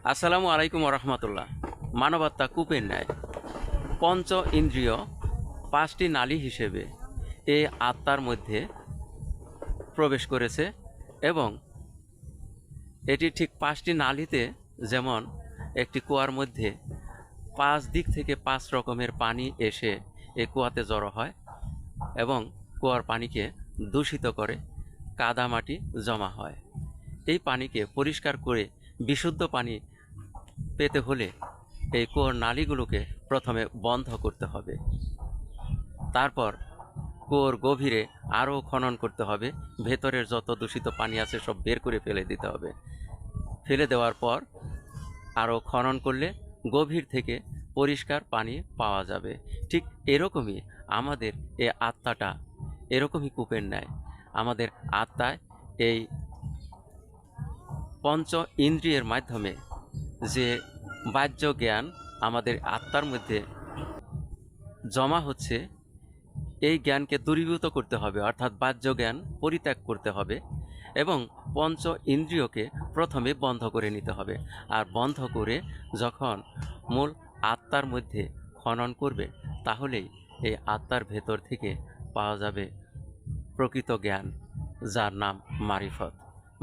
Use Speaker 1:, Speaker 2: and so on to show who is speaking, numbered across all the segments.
Speaker 1: আসসালামু আলাইকুম রহমতুল্লাহ। মানবাত্মা কূপের ন্যায় পঞ্চ ইন্দ্রিয় পাঁচটি নালী হিসেবে এই আত্মার মধ্যে প্রবেশ করেছে এবং এটি ঠিক পাঁচটি নালীতে, যেমন একটি কুয়ার মধ্যে পাঁচ দিক থেকে পাঁচ রকমের পানি এসে এই কুয়াতে জড়ো হয় এবং কুয়ার পানিকে দূষিত করে, কাদামাটি জমা হয়। এই পানিকে পরিষ্কার করে বিশুদ্ধ পানি পেতে হলে এই কুয়োর নালীগুলোকে প্রথমে বন্ধ করতে হবে। তারপর কুয়োর গভীরে আরও খনন করতে হবে, ভেতরের যত দূষিত পানি আছে সব বের করে ফেলে দিতে হবে। ফেলে দেওয়ার পর আরও খনন করলে গভীর থেকে পরিষ্কার পানি পাওয়া যাবে। ঠিক এরকমই আমাদের এই আত্মাটা এরকমই কূপের ন্যায়। আমাদের আত্মায় এই পঞ্চ ইন্দ্রিয়ের মাধ্যমে যে বাহ্য জ্ঞান আমাদের আত্মার মধ্যে জমা হচ্ছে, এই জ্ঞানকে দূরীভূত করতে হবে, অর্থাৎ বাহ্য জ্ঞান পরিত্যাগ করতে হবে এবং পঞ্চ ইন্দ্রিয়কে প্রথমে বন্ধ করে নিতে হবে। আর বন্ধ করে যখন মূল আত্মার মধ্যে খনন করবে, তাহলেই এই আত্মার ভেতর থেকে পাওয়া যাবে প্রকৃত জ্ঞান, যার নাম মারিফত।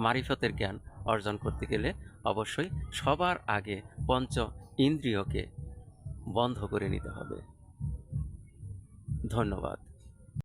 Speaker 1: মারিফতের জ্ঞান অর্জন করতে গেলে অবশ্যই সবার আগে পঞ্চ ইন্দ্রিয়কে বন্ধ করে নিতে হবে। ধন্যবাদ।